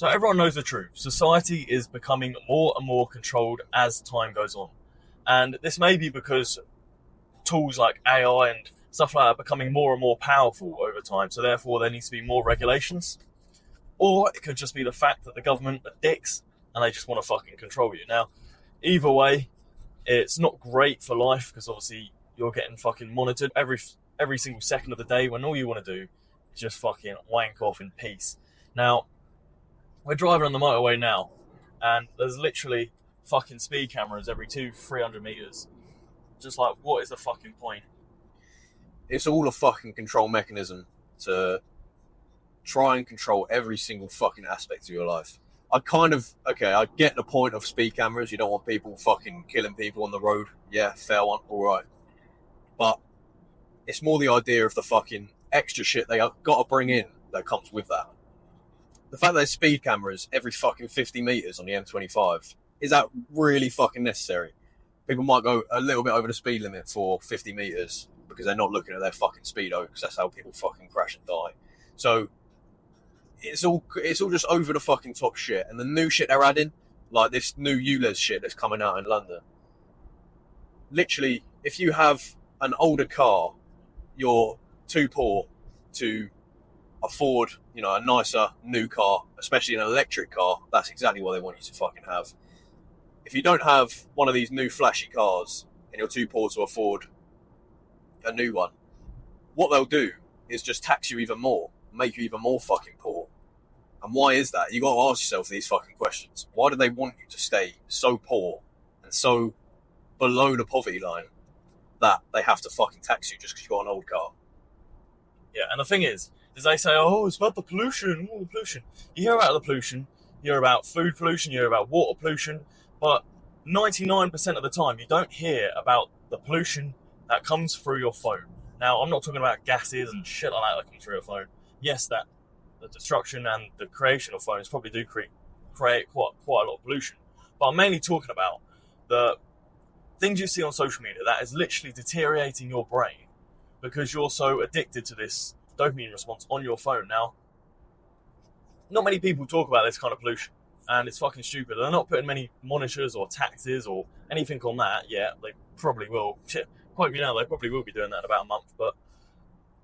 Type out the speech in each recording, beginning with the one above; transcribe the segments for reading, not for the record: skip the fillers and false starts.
So everyone knows the truth. Society is becoming more and more controlled as time goes on. And this may be because tools like AI and stuff like that are becoming more and more powerful over time. So therefore there needs to be more regulations. Or it could just be the fact that the government are dicks and they just want to fucking control you. Now, either way, it's not great for life because obviously you're getting fucking monitored every single second of the day when all you want to do is just fucking wank off in peace. Now, we're driving on the motorway now, and there's literally fucking speed cameras every 200-300 meters. Just like, what is the fucking point? It's all a fucking control mechanism to try and control every single fucking aspect of your life. I get the point of speed cameras. You don't want people fucking killing people on the road. Yeah, fair one, alright. But it's more the idea of the fucking extra shit they got to bring in that comes with that. The fact that there's speed cameras every fucking 50 metres on the M25, is that really fucking necessary? People might go a little bit over the speed limit for 50 metres because they're not looking at their fucking speedo, because that's how people fucking crash and die. So it's all just over the fucking top shit. And the new shit they're adding, like this new ULEZ shit that's coming out in London. Literally, if you have an older car, you're too poor to afford, a nicer new car, especially an electric car. That's exactly what they want you to fucking have. If you don't have one of these new flashy cars and you're too poor to afford a new one, what they'll do is just tax you even more, make you even more fucking poor. And why is that? You got to ask yourself these fucking questions. Why do they want you to stay so poor and so below the poverty line that they have to fucking tax you just because you got an old car? Yeah, and the thing is they say, oh, it's about the pollution, the pollution. You hear about the pollution, you hear about food pollution, you hear about water pollution, but 99% of the time you don't hear about the pollution that comes through your phone. Now, I'm not talking about gases and shit like that comes through your phone. Yes, that the destruction and the creation of phones probably do create quite a lot of pollution. But I'm mainly talking about the things you see on social media that is literally deteriorating your brain because you're so addicted to this dopamine response on your phone. Now, not many people talk about this kind of pollution, and it's fucking stupid. They're not putting many monitors or taxes or anything on that yet. They probably will. Shit, quite you know, they probably will be doing that in about a month. But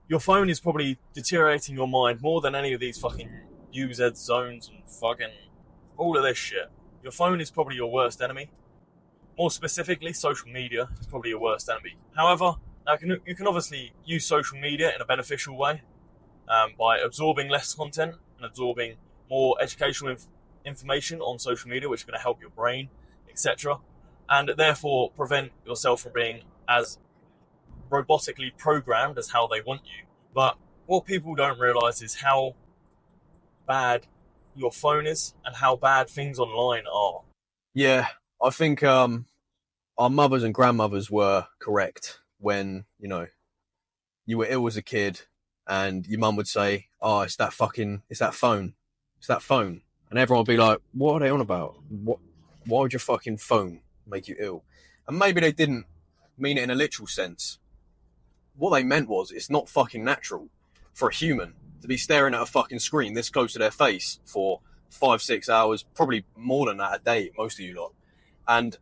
your phone is probably deteriorating your mind more than any of these fucking UZ zones and fucking all of this shit. Your phone is probably your worst enemy. More specifically, social media is probably your worst enemy. However, now you can obviously use social media in a beneficial way by absorbing less content and absorbing more educational information on social media, which is going to help your brain, etc. And therefore prevent yourself from being as robotically programmed as how they want you. But what people don't realise is how bad your phone is and how bad things online are. Yeah, I think our mothers and grandmothers were correct when, you were ill as a kid and your mum would say, oh, it's that phone. And everyone would be like, what are they on about? Why would your fucking phone make you ill? And maybe they didn't mean it in a literal sense. What they meant was, it's not fucking natural for a human to be staring at a fucking screen this close to their face for 5-6 hours, probably more than that a day, most of you lot. And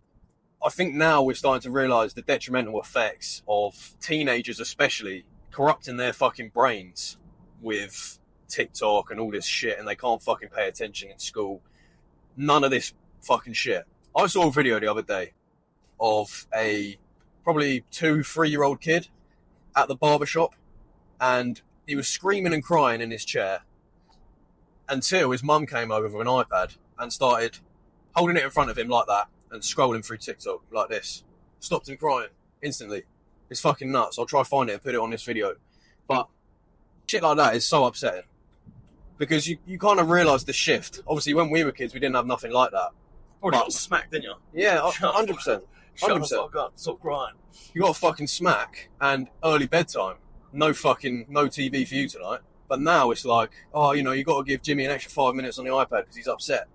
I think now we're starting to realise the detrimental effects of teenagers especially corrupting their fucking brains with TikTok and all this shit, and they can't fucking pay attention in school. None of this fucking shit. I saw a video the other day of a probably 2-3-year-old kid at the barbershop, and he was screaming and crying in his chair until his mum came over with an iPad and started holding it in front of him like that and scrolling through TikTok like this. Stopped him crying instantly. It's fucking nuts. I'll try to find it and put it on this video. But shit like that is so upsetting. Because you kind of realise the shift. Obviously, when we were kids, we didn't have nothing like that. Probably got smacked, didn't you? Yeah, 100%. Shut the fuck up. Stop crying. You got a fucking smack and early bedtime. No TV for you tonight. But now it's like, oh, you got to give Jimmy an extra 5 minutes on the iPad because he's upset.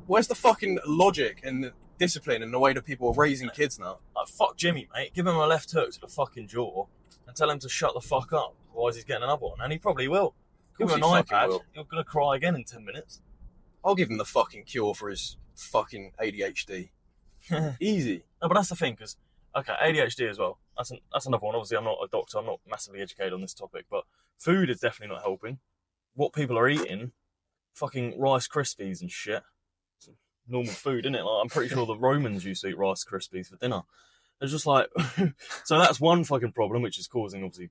Where's the fucking logic and the discipline and the way that people are raising kids now? Like, fuck Jimmy, mate. Give him a left hook to the fucking jaw and tell him to shut the fuck up. Otherwise he's getting another one. And he probably will. Give him an iPad, you're going to cry again in 10 minutes. I'll give him the fucking cure for his fucking ADHD. Easy. No, but that's the thing, because, okay, ADHD as well. That's another one. Obviously, I'm not a doctor. I'm not massively educated on this topic, but food is definitely not helping. What people are eating, fucking Rice Krispies and shit. It's normal food, isn't it? Like, I'm pretty sure the Romans used to eat Rice Krispies for dinner. It's just like, so that's one fucking problem, which is causing, obviously,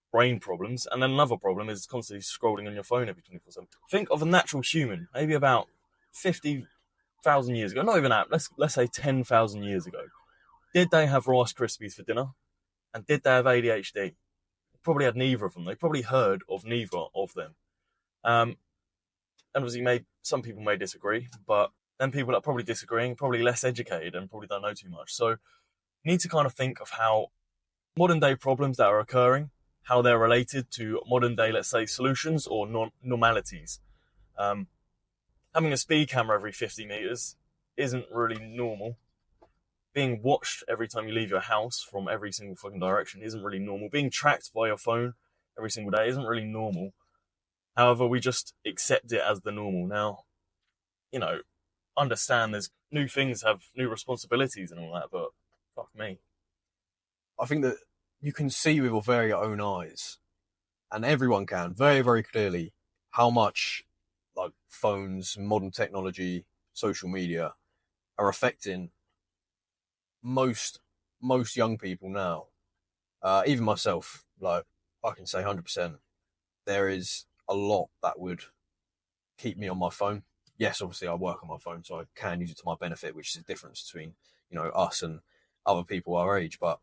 brain problems. And then another problem is constantly scrolling on your phone every 24/7. Think of a natural human, maybe about 50,000 years ago. Not even that, let's say 10,000 years ago. Did they have Rice Krispies for dinner? And did they have ADHD? They probably had neither of them. They probably heard of neither of them. And obviously, some people may disagree, but then people that are probably disagreeing, probably less educated and probably don't know too much. So you need to kind of think of how modern day problems that are occurring, how they're related to modern day, let's say, solutions or normalities. Having a speed camera every 50 meters isn't really normal. Being watched every time you leave your house from every single fucking direction isn't really normal. Being tracked by your phone every single day isn't really normal. However, we just accept it as the normal. Now, understand there's new things, have new responsibilities and all that, but fuck me. I think that you can see with your very own eyes, and everyone can, very, very clearly, how much like phones, modern technology, social media are affecting most young people now. Even myself, like, I can say 100%, there is a lot that would keep me on my phone. Yes, obviously I work on my phone, so I can use it to my benefit, which is the difference between, us and other people our age. But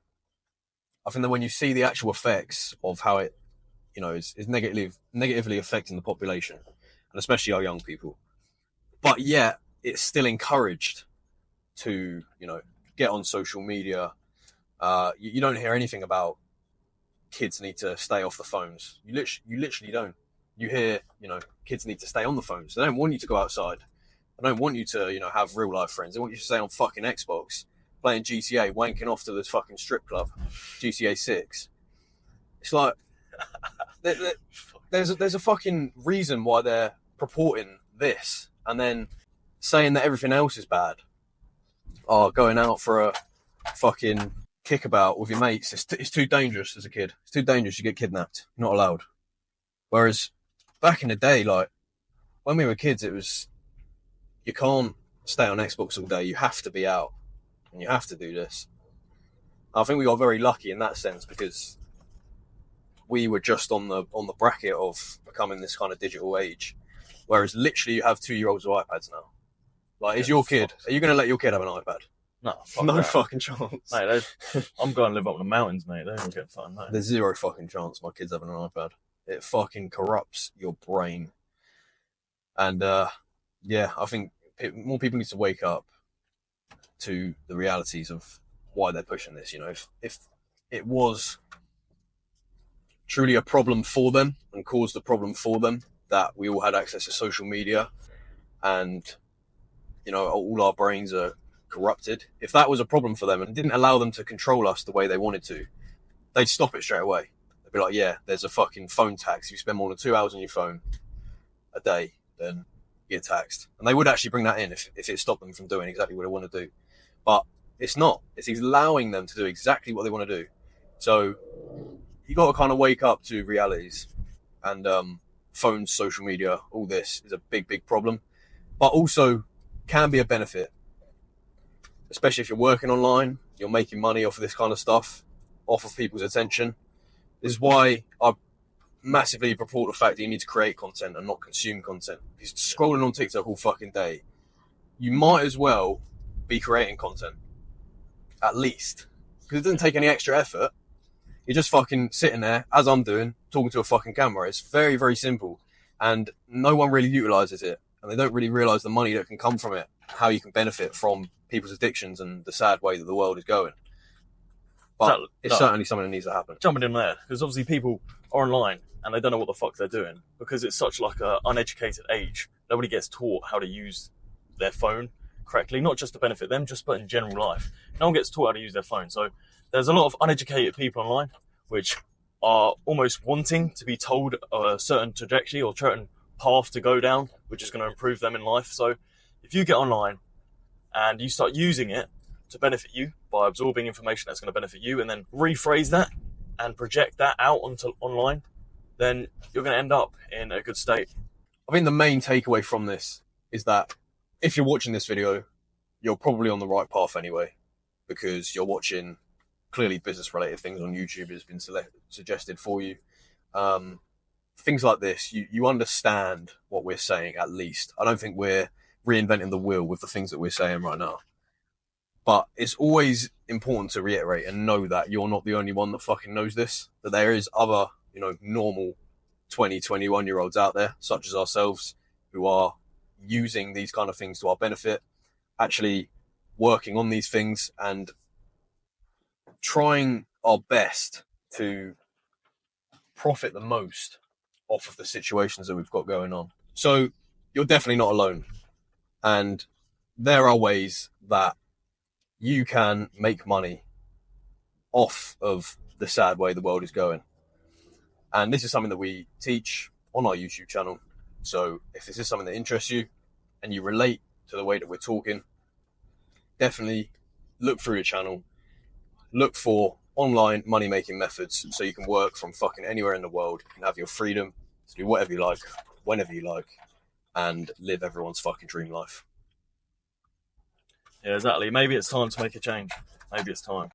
I think that when you see the actual effects of how it, is negatively affecting the population, and especially our young people, but yet it's still encouraged to, get on social media. You don't hear anything about kids need to stay off the phones. You literally don't. You hear, kids need to stay on the phones. They don't want you to go outside. They don't want you to, have real life friends. They want you to stay on fucking Xbox, playing GTA, wanking off to this fucking strip club, GTA 6. It's like, there's a fucking reason why they're purporting this, and then saying that everything else is bad. Oh, going out for a fucking kickabout with your mates, it's too dangerous as a kid. It's too dangerous, you get kidnapped. You're not allowed. Whereas back in the day, like, when we were kids, it was, you can't stay on Xbox all day. You have to be out, and you have to do this. I think we got very lucky in that sense, because we were just on the bracket of becoming this kind of digital age. Whereas literally you have 2-year-olds with iPads now. Like, is your kid, are you going to let your kid have an iPad? No, no fucking chance. Mate, I'm going to live up in the mountains, mate. They don't get fun, mate. There's zero fucking chance my kid's having an iPad. It fucking corrupts your brain. And, yeah, I think more people need to wake up to the realities of why they're pushing this. If it was truly a problem for them and caused a problem for them, that we all had access to social media and, all our brains are corrupted. If that was a problem for them and didn't allow them to control us the way they wanted to, they'd stop it straight away. They'd be like, yeah, there's a fucking phone tax. If you spend more than 2 hours on your phone a day, then you get taxed. And they would actually bring that in if it stopped them from doing exactly what they want to do. But it's not. It's allowing them to do exactly what they want to do. So you got to kind of wake up to realities. And phones, social media, all this is a big, big problem. But also can be a benefit. Especially if you're working online, you're making money off of this kind of stuff, off of people's attention. This is why I massively purport the fact that you need to create content and not consume content. If you're scrolling on TikTok all fucking day, you might as well be creating content. At least. Because it doesn't take any extra effort. You're just fucking sitting there, as I'm doing, talking to a fucking camera. It's very, very simple. And no one really utilises it. And they don't really realise the money that can come from it. How you can benefit from people's addictions and the sad way that the world is going. But it's certainly something that needs to happen. Jumping in there, because obviously people are online and they don't know what the fuck they're doing, because it's such like a uneducated age. Nobody gets taught how to use their phone correctly, not just to benefit them, but in general life. No one gets taught how to use their phone. So there's a lot of uneducated people online, which are almost wanting to be told a certain trajectory or certain path to go down, which is going to improve them in life. So if you get online and you start using it to benefit you by absorbing information that's going to benefit you, and then rephrase that and project that out onto online, then you're going to end up in a good state. I think the main takeaway from this is that if you're watching this video, you're probably on the right path anyway, because you're watching clearly business related things on YouTube has been suggested for you. Things like this, you understand what we're saying at least. I don't think we're reinventing the wheel with the things that we're saying right now. But it's always important to reiterate and know that you're not the only one that fucking knows this, that there is other, normal 20, 21-year-olds out there, such as ourselves, who are using these kind of things to our benefit, actually working on these things and trying our best to profit the most off of the situations that we've got going on. So you're definitely not alone. And there are ways that you can make money off of the sad way the world is going. And this is something that we teach on our YouTube channel. So if this is something that interests you and you relate to the way that we're talking, definitely look through your channel. Look for online money-making methods so you can work from fucking anywhere in the world and have your freedom to do whatever you like, whenever you like, and live everyone's fucking dream life. Yeah, exactly. Maybe it's time to make a change. Maybe it's time.